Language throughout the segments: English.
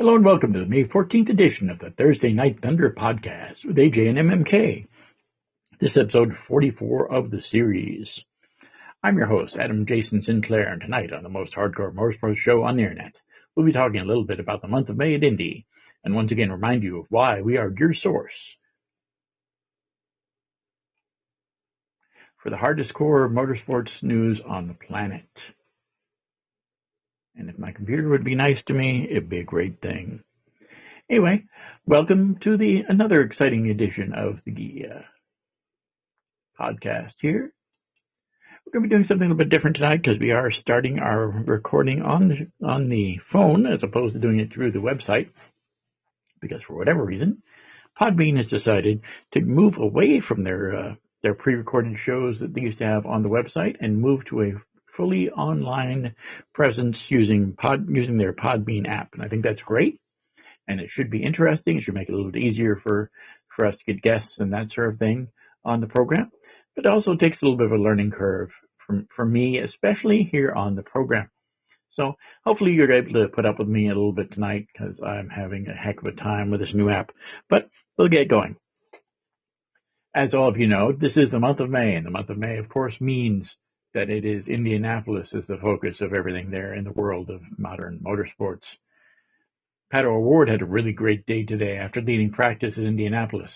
Hello and welcome to the May 14th edition of the Thursday Night Thunder podcast with AJ and MMK. This is episode 44 of the series. I'm your host, Adam Jason Sinclair, and tonight on the most hardcore motorsports show on the internet, we'll be talking a little bit about the month of May at Indy, and once again remind you of why we are your source for the hardest core motorsports news on the planet. And if my computer would be nice to me, it'd be a great thing. Anyway, welcome to another exciting edition of the podcast here. We're going to be doing something a little bit different tonight because we are starting our recording on the phone as opposed to doing it through the website, because for whatever reason, Podbean has decided to move away from their pre-recorded shows that they used to have on the website and move to a fully online presence using their Podbean app. And I think that's great. And it should be interesting. It should make it a little bit easier for us to get guests and that sort of thing on the program. But it also takes a little bit of a learning curve for me, especially here on the program. So hopefully you're able to put up with me a little bit tonight because I'm having a heck of a time with this new app. But we'll get going. As all of you know, this is the month of May. And the month of May, of course, means that it is Indianapolis is the focus of everything there in the world of modern motorsports. Pato O'Ward had a really great day today after leading practice at Indianapolis.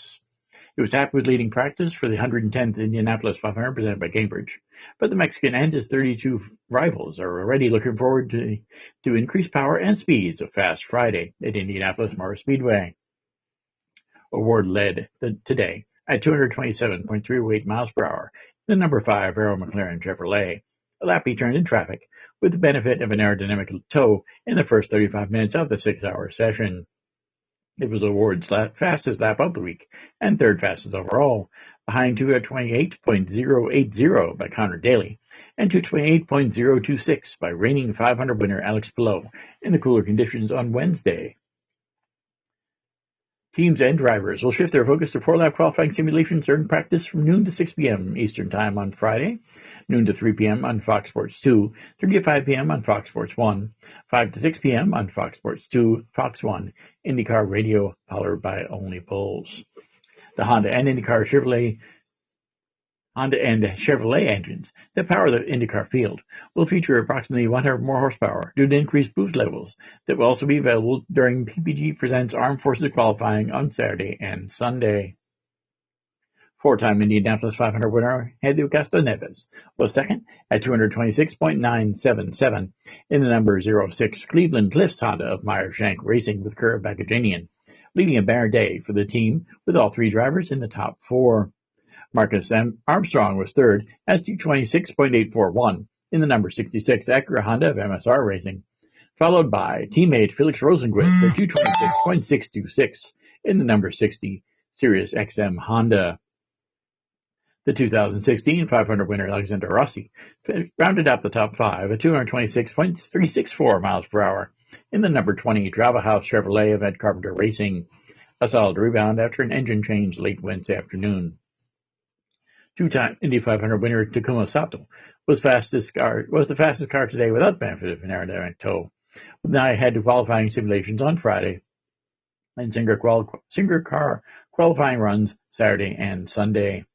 He was happy with leading practice for the 110th Indianapolis 500 presented by Cambridge, but the Mexican and his 32 rivals are already looking forward to increased power and speeds of Fast Friday at Indianapolis Motor Speedway. O'Ward led today at 227.308 miles per hour in the number 5 Arrow McLaren Chevrolet, a lap he turned in traffic with the benefit of an aerodynamic tow in the first 35 minutes of the 6-hour session. It was O'Ward's fastest lap of the week and third fastest overall, behind 228.080 by Connor Daly and 228.026 by reigning 500 winner Alex Palou in the cooler conditions on Wednesday. Teams and drivers will shift their focus to 4-lap qualifying simulations during practice from noon to 6 p.m. Eastern Time on Friday, noon to 3 p.m. on Fox Sports 2, 3 to 5 p.m. on Fox Sports 1, 5 to 6 p.m. on Fox Sports 2, Fox 1, IndyCar Radio, powered by Only Bulls. The Honda and Chevrolet engines that power the IndyCar field will feature approximately 100 more horsepower due to increased boost levels that will also be available during PPG Presents Armed Forces qualifying on Saturday and Sunday. Four-time Indianapolis 500 winner Helio Castroneves was second at 226.977 in the number 06 Cleveland Cliffs Honda of Meyer Shank Racing with Kurt Bagajanian, leading a banner day for the team with all three drivers in the top four. Marcus Armstrong was third at 226.841 in the number 66 Acura Honda of MSR Racing, followed by teammate Felix Rosenquist at 226.626 in the number 60 Sirius XM Honda. The 2016 500 winner Alexander Rossi rounded up the top five at 226.364 miles per hour in the number 20 Drava House Chevrolet of Ed Carpenter Racing, a solid rebound after an engine change late Wednesday afternoon. Two-time Indy 500 winner Takuma Sato was the fastest car today without benefit of an aerodynamic tow. Now I head to qualifying simulations on Friday and single car qualifying runs Saturday and Sunday.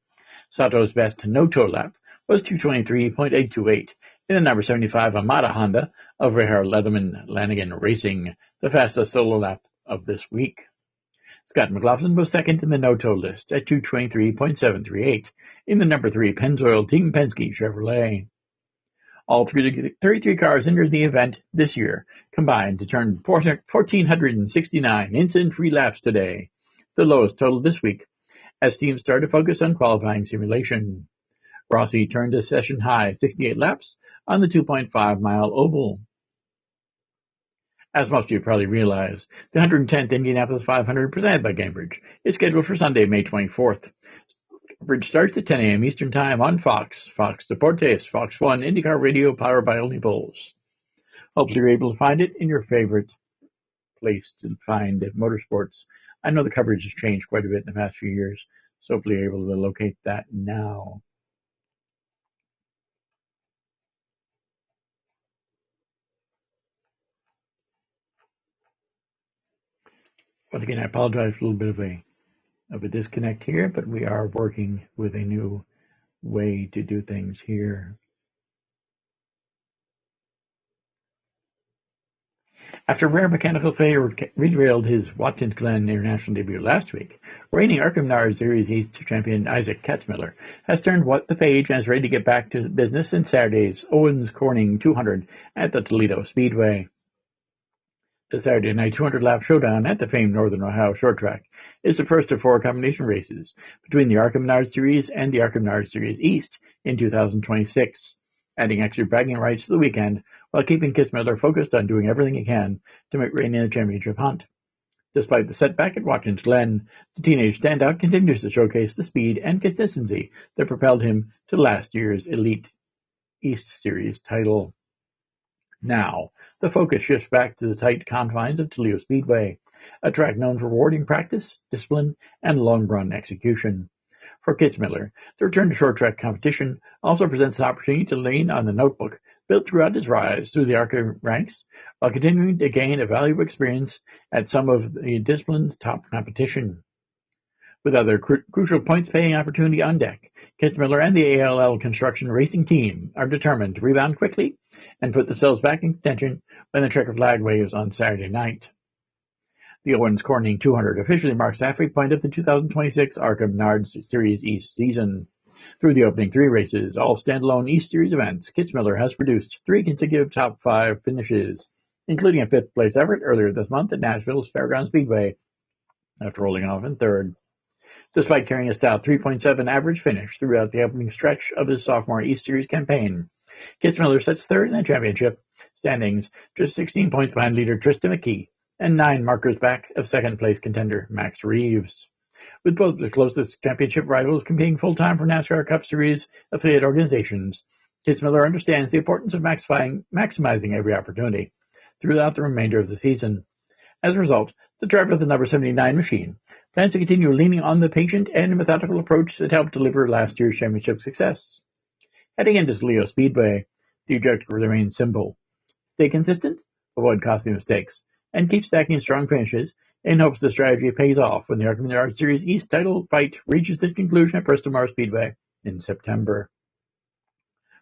Sato's best no-tow lap was 223.828 in the number 75 Amada Honda of Rahar Lanigan Racing, the fastest solo lap of this week. Scott McLaughlin was second in the no-tow list at 223.738 in the number 3 Pennzoil Team Penske Chevrolet. All 33 cars entered the event this year combined to turn 1,469 incident-free laps today, the lowest total this week, as teams started to focus on qualifying simulation. Rossi turned a session-high 68 laps on the 2.5-mile oval. As most of you probably realize, the 110th Indianapolis 500 presented by Cambridge is scheduled for Sunday, May 24th. Coverage starts at 10 a.m. Eastern Time on Fox Deportes, Fox 1, IndyCar Radio, powered by Only Bulls. Hopefully you're able to find it in your favorite place to find motorsports. I know the coverage has changed quite a bit in the past few years, so hopefully you're able to locate that now. Once again, I apologize for a little bit of a disconnect here, but we are working with a new way to do things here. After rare mechanical failure derailed his Watkins Glen International debut last week, reigning Arkham Series East champion Isaac Katzmiller has turned the page and is ready to get back to business in Saturday's Owens Corning 200 at the Toledo Speedway. The Saturday night 200-lap showdown at the famed Northern Ohio short track is the first of 4 combination races between the Arkham Series and the Arkham Series East in 2026, adding extra bragging rights to the weekend while keeping Kitzmiller focused on doing everything he can to make reign in the championship hunt. Despite the setback at Watkins Glen, the teenage standout continues to showcase the speed and consistency that propelled him to last year's Elite East Series title. Now, the focus shifts back to the tight confines of Toledo Speedway, a track known for rewarding practice, discipline, and long-run execution. For Kitzmiller, the return to short-track competition also presents an opportunity to lean on the notebook built throughout his rise through the ARCA ranks while continuing to gain a valuable experience at some of the discipline's top competition. With other crucial points-paying opportunity on deck, Kitzmiller and the ALL Construction Racing Team are determined to rebound quickly and put themselves back in contention when the checker flag waves on Saturday night. The Owens Corning 200 officially marks the halfway point of the 2026 Arkham Series East season. Through the opening 3 races, all standalone East Series events, Kitzmiller has produced 3 consecutive top 5 finishes, including a 5th-place effort earlier this month at Nashville's Fairgrounds Speedway, after rolling off in 3rd. Despite carrying a stout 3.7 average finish throughout the opening stretch of his sophomore East Series campaign, Kitzmiller sits 3rd in the championship standings, just 16 points behind leader Tristan McKee, and 9 markers back of second-place contender Max Reeves. With both the closest championship rivals competing full-time for NASCAR Cup Series affiliate organizations, Kitzmiller understands the importance of maximizing every opportunity throughout the remainder of the season. As a result, the driver of the number 79 machine plans to continue leaning on the patient and methodical approach that helped deliver last year's championship success. Heading into Toledo Speedway, the objective remains simple: stay consistent, avoid costly mistakes, and keep stacking strong finishes in hopes the strategy pays off when the Arkham Series East title fight reaches its conclusion at Bristol Motor Speedway in September.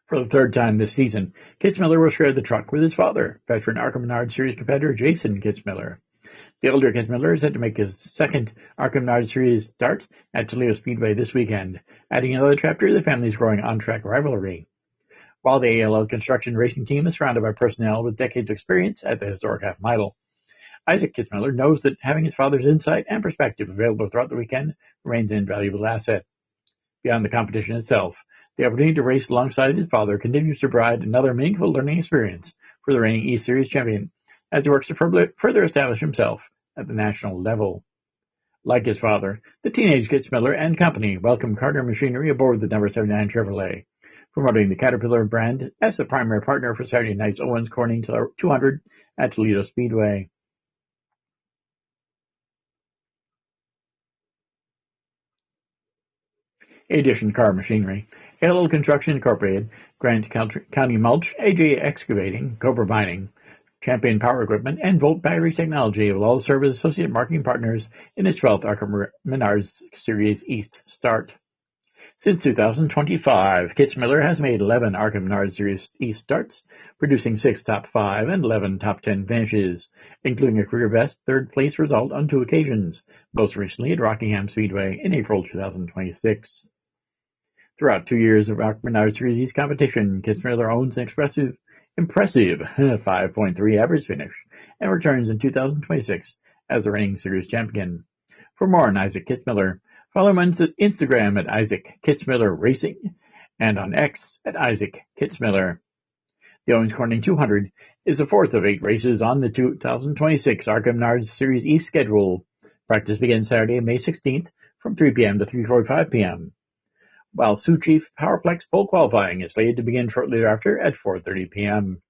For the 3rd time this season, Kitzmiller will share the truck with his father, veteran Arkham Series competitor Jason Kitzmiller. The elder Kitzmiller is set to make his 2nd Arkham Series start at Toledo Speedway this weekend, adding another chapter to the family's growing on-track rivalry. While the ALL Construction Racing Team is surrounded by personnel with decades of experience at the historic half-mile, Isaac Kitzmiller knows that having his father's insight and perspective available throughout the weekend remains an invaluable asset. Beyond the competition itself, the opportunity to race alongside his father continues to provide another meaningful learning experience for the reigning East Series champion as he works to further establish himself at the national level. Like his father, the teenage Kitzmiller and company welcomed Carter Machinery aboard the number 79 Chevrolet, promoting the Caterpillar brand as the primary partner for Saturday night's Owens Corning 200 at Toledo Speedway. In addition to Car Machinery, ALL Construction Incorporated, Grant County Mulch, AJ Excavating, Cobra Mining, Champion Power Equipment, and Volt Battery Technology will all serve as associate marketing partners in its 12th Arkham Series East start. Since 2025, Kitzmiller has made 11 Arkham Series East starts, producing 6 top 5 and 11 top 10 finishes, including a career-best 3rd-place result on 2 occasions, most recently at Rockingham Speedway in April 2026. Throughout 2 years of Arkham Series East competition, Kitzmiller owns an impressive 5.3 average finish and returns in 2026 as the reigning series champion. For more on Isaac Kitzmiller, follow him on Instagram at Isaac Kitzmiller Racing and on X at Isaac Kitzmiller. The Owens Corning 200 is the 4th of 8 races on the 2026 Arkham Series East schedule. Practice begins Saturday, May 16th from 3 p.m. to 3:45 p.m., while Sioux Chief Powerplex pole qualifying is slated to begin shortly thereafter at 4:30 p.m.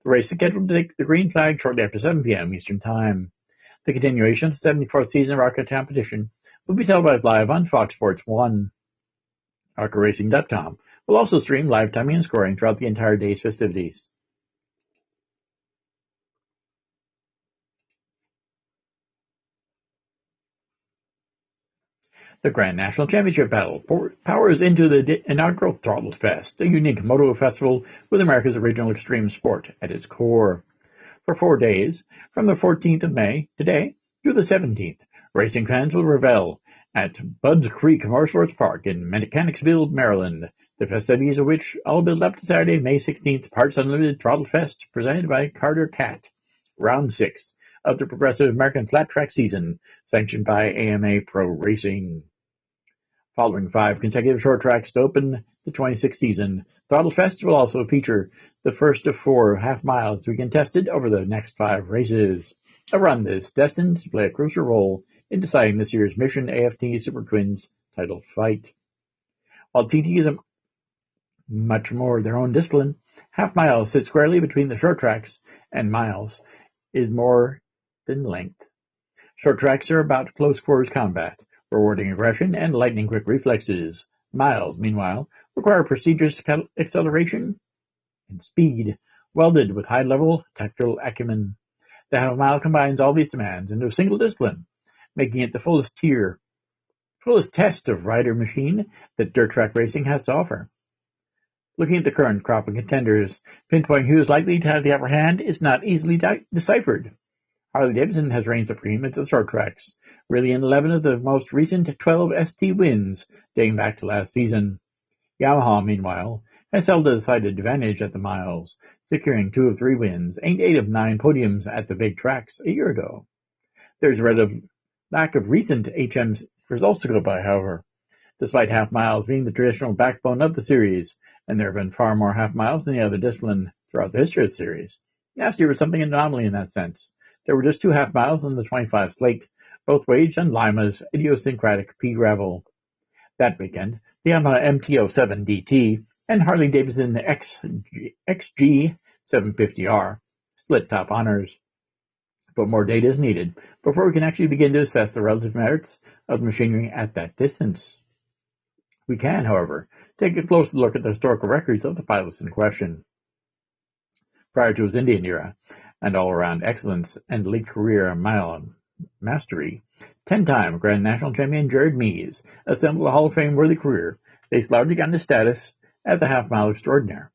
The race is scheduled to take the green flag shortly after 7 p.m. Eastern Time. The continuation of the 74th season of ARCA competition will be televised live on Fox Sports 1. ARCARacing.com will also stream live timing and scoring throughout the entire day's festivities. The Grand National Championship Battle powers into the inaugural Throttle Fest, a unique moto festival with America's original extreme sport at its core. For 4 days, from the 14th of May, today, through the 17th, racing fans will revel at Budds Creek Motorsports Park in Mechanicsville, Maryland, the festivities of which all build up to Saturday, May 16th, Parts Unlimited Throttle Fest, presented by Carter Cat. Round 6 of the Progressive American Flat Track season, sanctioned by AMA Pro Racing. Following 5 consecutive short tracks to open the 26th season, Throttle Fest will also feature the first of 4 half miles to be contested over the next 5 races. A run that is destined to play a crucial role in deciding this year's Mission AFT Super Twins title fight. While TT is much more their own discipline, half miles sit squarely between the short tracks, and miles is more than length. Short tracks are about close quarters combat, rewarding aggression and lightning-quick reflexes. Miles, meanwhile, require prestigious acceleration and speed, welded with high-level tactical acumen. The half-mile combines all these demands into a single discipline, making it the fullest test of rider machine that dirt track racing has to offer. Looking at the current crop of contenders, pinpointing who is likely to have the upper hand is not easily deciphered. Harley-Davidson has reigned supreme at the short tracks, really in 11 of the most recent 12 ST wins, dating back to last season. Yamaha, meanwhile, has held a decided advantage at the miles, securing 2 of 3 wins and 8 of 9 podiums at the big tracks a year ago. There's a lack of recent HM results to go by, however. Despite half miles being the traditional backbone of the series, and there have been far more half miles than the other discipline throughout the history of the series, last year was something anomaly in that sense. There were just 2 half miles in the 25 slate, both waged on Lima's idiosyncratic pea gravel. That weekend, the Yamaha MT-07 DT and Harley-Davidson XG 750R split top honors. But more data is needed before we can actually begin to assess the relative merits of the machinery at that distance. We can, however, take a closer look at the historical records of the pilots in question. Prior to his Indian era and all-around excellence and elite career mile mastery, 10-time Grand National Champion Jared Mees assembled a Hall of Fame-worthy career based largely on his status as a half-mile extraordinaire.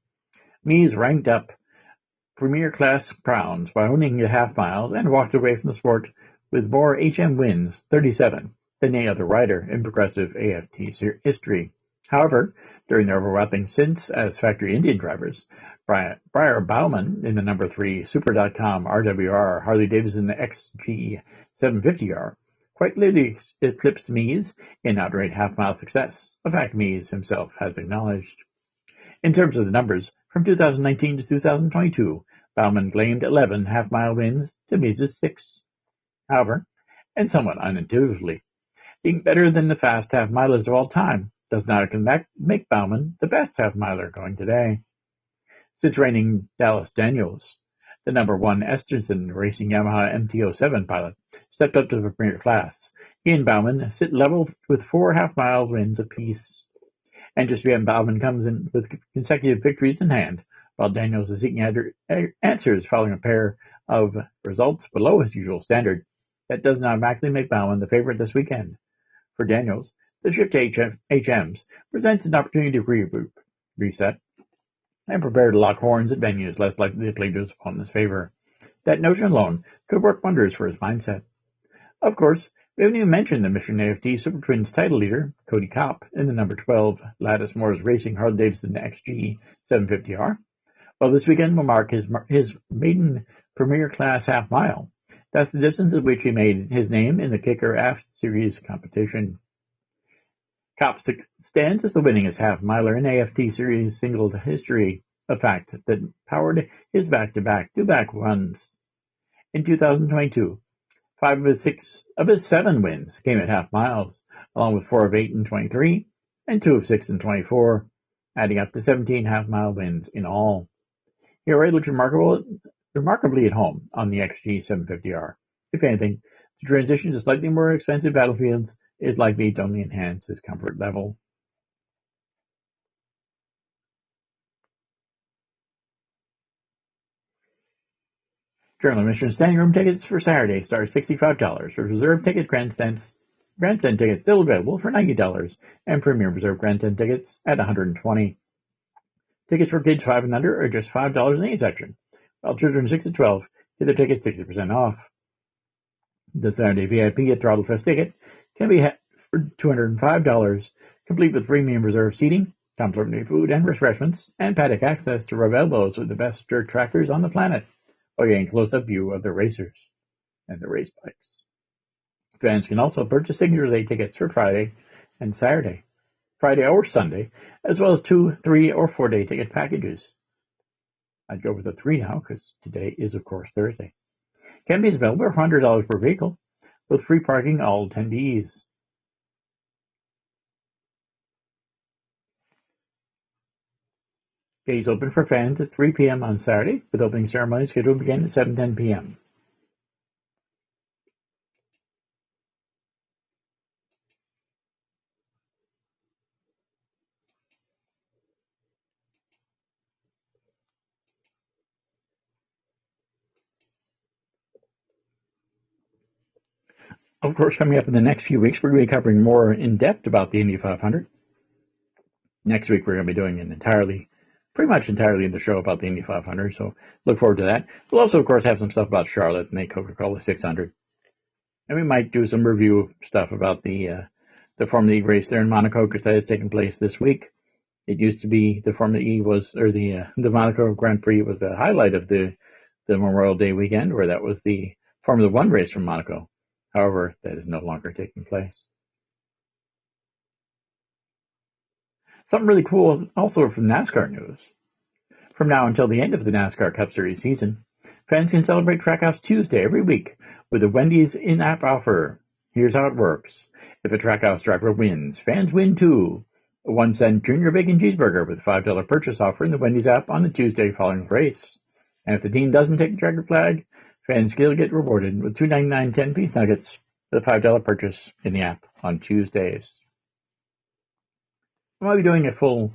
Mees ranked up premier-class crowns by owning the half miles and walked away from the sport with more HM wins, 37, than any other rider in progressive AFT history. However, during their overlapping stints as factory Indian drivers, Briar Bauman in the number 3 Super.com RWR Harley-Davidson XG 750R quite clearly eclipsed Mees in outright half-mile success, a fact Mees himself has acknowledged. In terms of the numbers, from 2019 to 2022, Bauman claimed 11 half-mile wins to Mees' 6. However, and somewhat unintuitively, being better than the fast half-milers of all time does not make Bauman the best half-miler going today. Since reigning Dallas Daniels, the number 1 Esterson Racing Yamaha MT-07 pilot, stepped up to the premier class, he and Bauman sit level with 4 half-mile wins apiece. And just beyond, Bauman comes in with consecutive victories in hand, while Daniels is seeking answers following a pair of results below his usual standard. That does not automatically make Bauman the favorite this weekend. For Daniels, the shift to HMs presents an opportunity to regroup, reset, and prepare to lock horns at venues less likely to play to his opponent's favor. That notion alone could work wonders for his mindset. Of course, we haven't even mentioned the Mission AFT Super Twins title leader, Cody Kopp, in the number 12 Lattice Motors Racing Harley-Davidson XG 750R. Well, this weekend will mark his maiden Premier Class half mile. That's the distance at which he made his name in the Kicker Aft Series competition. Kopp stands as the winningest half-miler in AFT Series single history, a fact that powered his back-to-back do-back runs. In 2022, 5 of his 7 wins came at half miles, along with 4 of 8 in 23 and 2 of 6 in 24, adding up to 17 half-mile wins in all. He already looks remarkably at home on the XG 750R. If anything, the transition to slightly more expensive battlefields is likely to only enhance his comfort level. Journal admission standing room tickets for Saturday start $65. For reserved ticket grandstands Grandstand tickets still available for $90, and Premium Reserve Grandstand tickets at $120. Tickets for kids 5 and under are just $5 in the A section, while children 6 to 12 get their tickets 60% off. The Saturday VIP at Throttle Fest ticket can be had for $205, complete with Premium Reserve seating, complimentary food and refreshments, and paddock access to rub elbows with the best dirt trackers on the planet, while getting a close-up view of the racers and the race bikes. Fans can also purchase Signature Day tickets for Friday and Saturday, Friday or Sunday, as well as 2, 3, or 4-day ticket packages. I'd go with the 3 now, because today is, of course, Thursday. Can be available for $100 per vehicle, with free parking all attendees. Gates open for fans at 3 p.m. on Saturday, with opening ceremony scheduled to begin at 7:10 p.m. Of course, coming up in the next few weeks, we're going to be covering more in depth about the Indy 500. Next week, we're going to be doing pretty much entirely in the show about the Indy 500, so look forward to that. We'll also, of course, have some stuff about Charlotte and the Coca-Cola 600. And we might do some review stuff about the Formula E race there in Monaco, because that is taking place this week. It used to be the Formula E the Monaco Grand Prix was the highlight of the Memorial Day weekend, where that was the Formula One race from Monaco. However, that is no longer taking place. Something really cool also from NASCAR news. From now until the end of the NASCAR Cup Series season, fans can celebrate Trackhouse Tuesday every week with a Wendy's in-app offer. Here's how it works. If a Trackhouse driver wins, fans win too. A 1-cent Junior Bacon Cheeseburger with a $5 purchase offer in the Wendy's app on the Tuesday following the race. And if the team doesn't take the checkered flag, fans still get rewarded with $2.99 10-piece nuggets with a $5 purchase in the app on Tuesdays. I'll be doing a full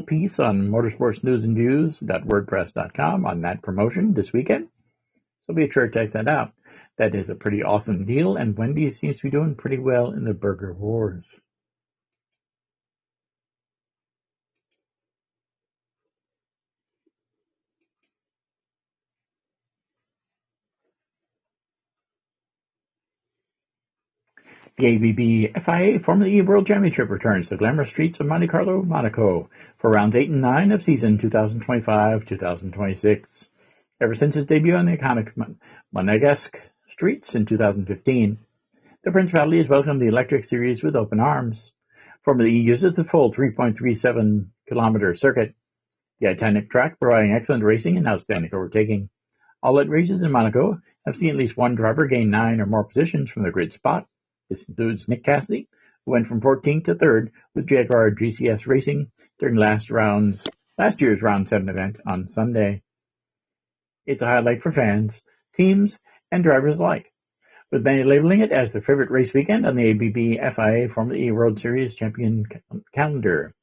piece on motorsportsnewsandviews.wordpress.com on that promotion this weekend, so be sure to check that out. That is a pretty awesome deal, and Wendy's seems to be doing pretty well in the burger wars. The ABB FIA Formula E World Championship returns to the glamorous streets of Monte Carlo, Monaco, for rounds 8 and 9 of season 2025-2026. Ever since its debut on the iconic Monegasque streets in 2015, the Principality has welcomed the electric series with open arms. Formula E uses the full 3.37-kilometer circuit, the Titanic track providing excellent racing and outstanding overtaking. All at races in Monaco have seen at least one driver gain 9 or more positions from their grid spot. This includes Nick Cassidy, who went from 14th to 3rd with Jaguar GCS Racing during last year's Round 7 event on Sunday. It's a highlight for fans, teams, and drivers alike, with many labeling it as the favorite race weekend on the ABB FIA Formula E World Series champion calendar.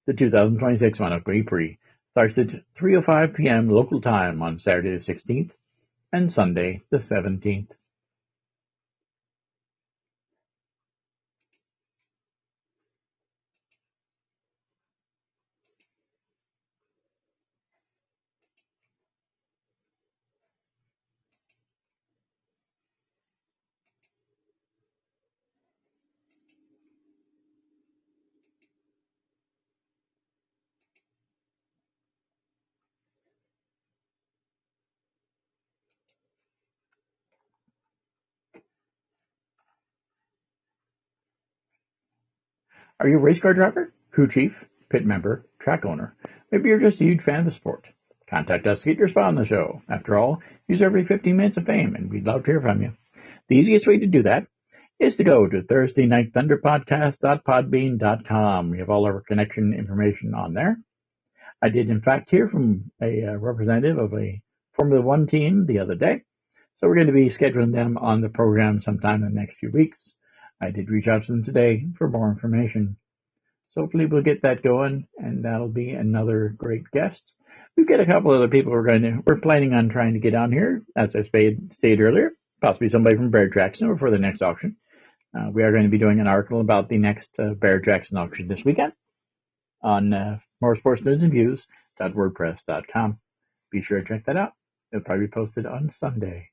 The 2026 Monaco Grand Prix starts at 3:05 p.m. local time on Saturday the 16th and Sunday the 17th. Are you a race car driver, crew chief, pit member, track owner? Maybe you're just a huge fan of the sport. Contact us to get your spot on the show. After all, you deserve every 15 minutes of fame, and we'd love to hear from you. The easiest way to do that is to go to ThursdayNightThunderPodcast.podbean.com. We have all our connection information on there. I did, in fact, hear from a representative of a Formula One team the other day, so we're going to be scheduling them on the program sometime in the next few weeks. I did reach out to them today for more information. So hopefully we'll get that going, and that'll be another great guest. We've got a couple other people we're planning on trying to get on here, as I stated earlier, possibly somebody from Bear Jackson before the next auction. We are going to be doing an article about the next Barrett-Jackson auction this weekend on motorsportsnewsandviews.wordpress.com. Be sure to check that out. It'll probably be posted on Sunday.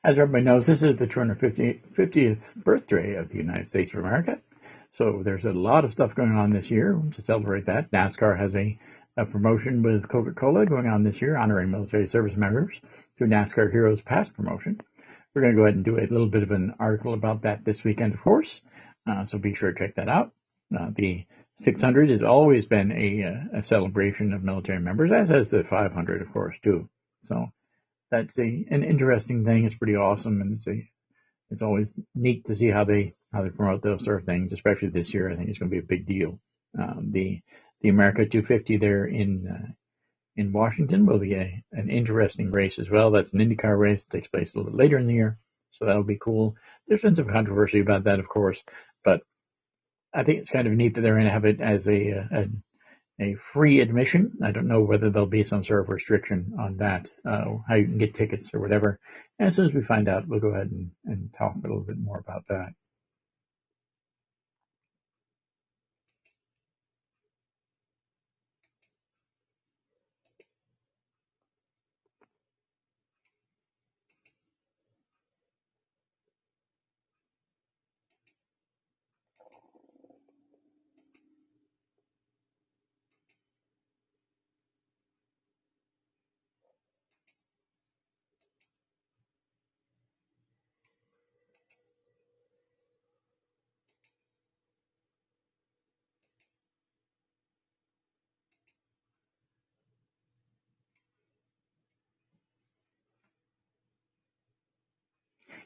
As everybody knows, this is the 250th birthday of the United States of America. So there's a lot of stuff going on this year to celebrate that. NASCAR has a promotion with Coca-Cola going on this year, honoring military service members through NASCAR Heroes Pass promotion. We're going to go ahead and do a little bit of an article about that this weekend, of course. So be sure to check that out. The 600 has always been a celebration of military members, as has the 500, of course, too. So that's an interesting thing. It's pretty awesome, and it's always neat to see how they promote those sort of things, especially this year. I think it's going to be a big deal. The America 250 there in Washington will be an interesting race as well. That's an IndyCar race that takes place a little bit later in the year, so that'll be cool. There's been some controversy about that, of course, but I think it's kind of neat that they're going to have it as a free admission. I don't know whether there'll be some sort of restriction on that, how you can get tickets or whatever. And as soon as we find out, we'll go ahead and talk a little bit more about that.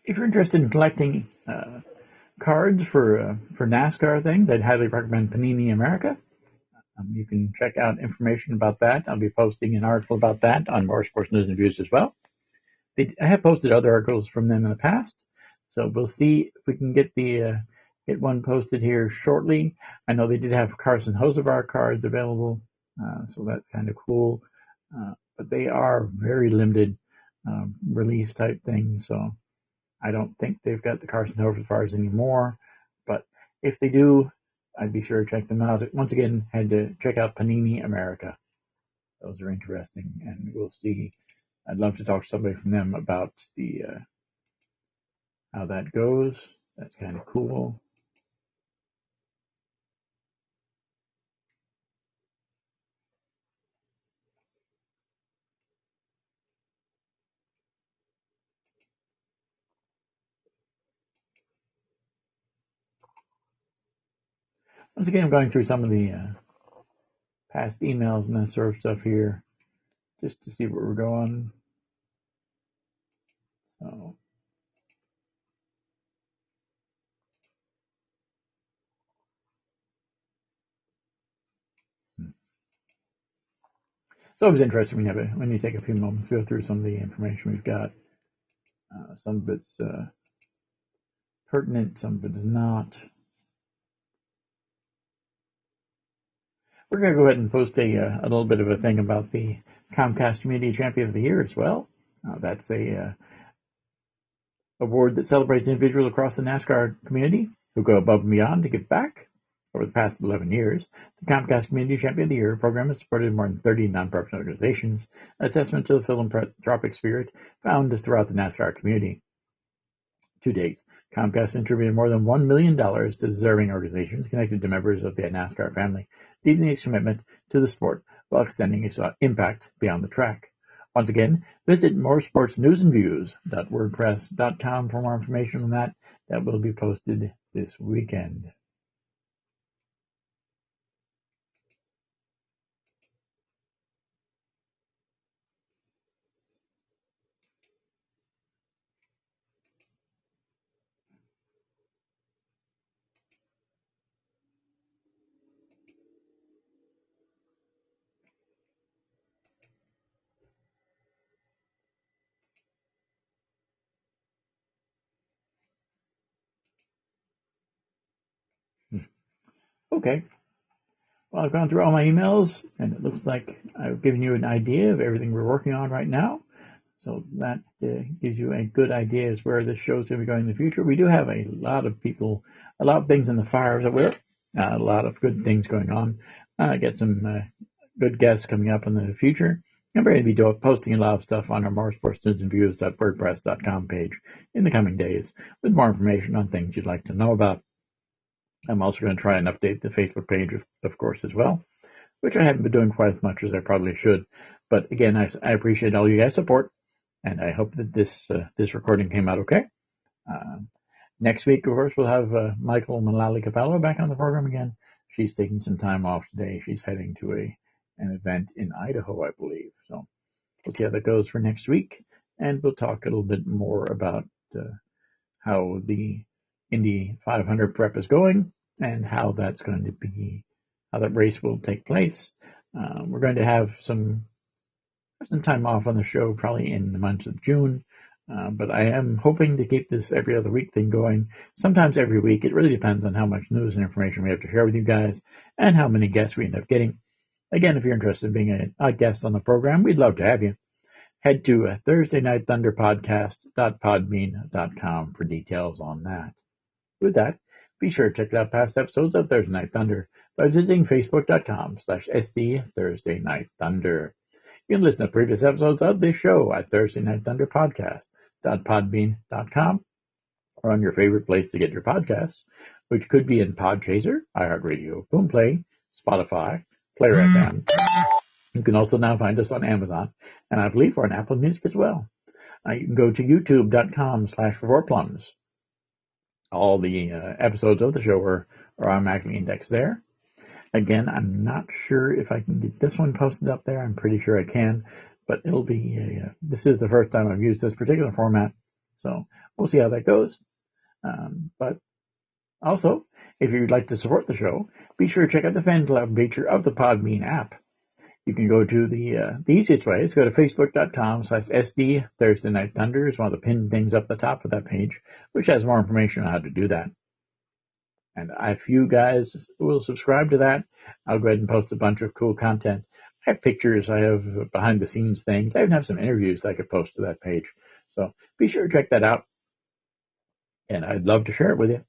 If you're interested in collecting cards for NASCAR things, I'd highly recommend Panini America. You can check out information about that. I'll be posting an article about that on Motorsports News and Views as well. I have posted other articles from them in the past, so we'll see if we can get one posted here shortly. I know they did have Carson Hocevar cards available, so that's kind of cool. But they are very limited release type things, so I don't think they've got the Carson Hocevars anymore. But if they do, I'd be sure to check them out. Once again, had to check out Panini America. Those are interesting, and we'll see. I'd love to talk to somebody from them about the how that goes. That's kind of cool. Once again, I'm going through some of the past emails and that sort of stuff here, just to see where we're going. So. It's always interesting when you take a few moments to go through some of the information we've got. Some of it's pertinent, some of it is not. We're going to go ahead and post a little bit of a thing about the Comcast Community Champion of the Year as well. That's a award that celebrates individuals across the NASCAR community who go above and beyond to give back. Over the past 11 years, the Comcast Community Champion of the Year program has supported more than 30 nonprofit organizations, a testament to the philanthropic spirit found throughout the NASCAR community. To date, Comcast has contributed more than $1 million to deserving organizations connected to members of the NASCAR family, deepening its commitment to the sport while extending its impact beyond the track. Once again, visit moresportsnewsandviews.wordpress.com for more information on that. That will be posted this weekend. Okay. Well, I've gone through all my emails, and it looks like I've given you an idea of everything we're working on right now. So that gives you a good idea as where this show is going to be going in the future. We do have a lot of people, a lot of things in the fire, as it were, a lot of good things going on. Get some good guests coming up in the future. I'm going to be posting a lot of stuff on our moresportsnewsandviews.wordpress.com page in the coming days with more information on things you'd like to know about. I'm also going to try and update the Facebook page, of course, as well, which I haven't been doing quite as much as I probably should. But again, I appreciate all you guys' support, and I hope that this recording came out okay. Next week, of course, we'll have Michael Mullally-Cavallo back on the program again. She's taking some time off today. She's heading to an event in Idaho, I believe. So we'll see how that goes for next week, and we'll talk a little bit more about how the Indy 500 prep is going and how that's going to be, how that race will take place. We're going to have some time off on the show, probably in the month of June, but I am hoping to keep this every other week thing going, sometimes every week. It really depends on how much news and information we have to share with you guys and how many guests we end up getting. Again, if you're interested in being a guest on the program, we'd love to have you. Head to ThursdayNightThunderPodcast.podbean.com for details on that. With that, be sure to check out past episodes of Thursday Night Thunder by visiting Facebook.com/SD Thursday Night Thunder. You can listen to previous episodes of this show at Thursday Night Thunder Podcast.podbean.com or on your favorite place to get your podcasts, which could be in Podchaser, iHeartRadio, Boomplay, Spotify, Player FM. You can also now find us on Amazon, and I believe we're on Apple Music as well. You can go to youtube.com/4plums. All the episodes of the show are automatically indexed there. Again, I'm not sure if I can get this one posted up there. I'm pretty sure I can, but it'll be this is the first time I've used this particular format, so we'll see how that goes. But also, if you'd like to support the show, be sure to check out the fan club feature of the Podbean app. You can go to the easiest way is go to Facebook.com/SD Thursday Night Thunder. It's one of the pinned things up the top of that page, which has more information on how to do that. And if you guys will subscribe to that, I'll go ahead and post a bunch of cool content. I have pictures, I have behind the scenes things. I even have some interviews that I could post to that page. So be sure to check that out. And I'd love to share it with you.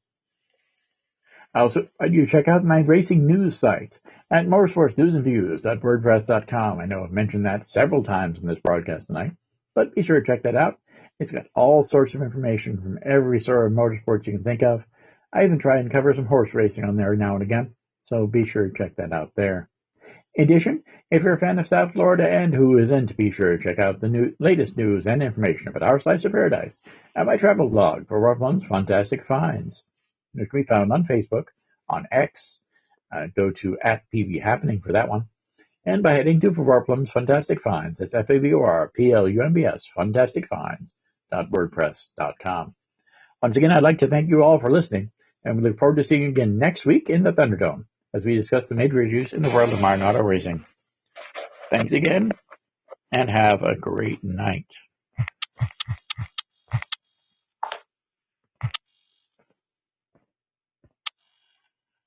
Also, you check out my racing news site at motorsportsnewsandviews.wordpress.com. I know I've mentioned that several times in this broadcast tonight, but be sure to check that out. It's got all sorts of information from every sort of motorsports you can think of. I even try and cover some horse racing on there now and again, so be sure to check that out there. In addition, if you're a fan of South Florida and who isn't, be sure to check out the latest news and information about our slice of paradise at my travel blog for Rough Fantastic Finds, which can be found on Facebook, on X. Go to @PBHappening for that one. And by heading to Favorplum's Fantastic Finds, that's FAVORPLUMBS, fantasticfinds.wordpress.com. Once again, I'd like to thank you all for listening, and we look forward to seeing you again next week in the Thunderdome as we discuss the major issues in the world of modern auto racing. Thanks again, and have a great night.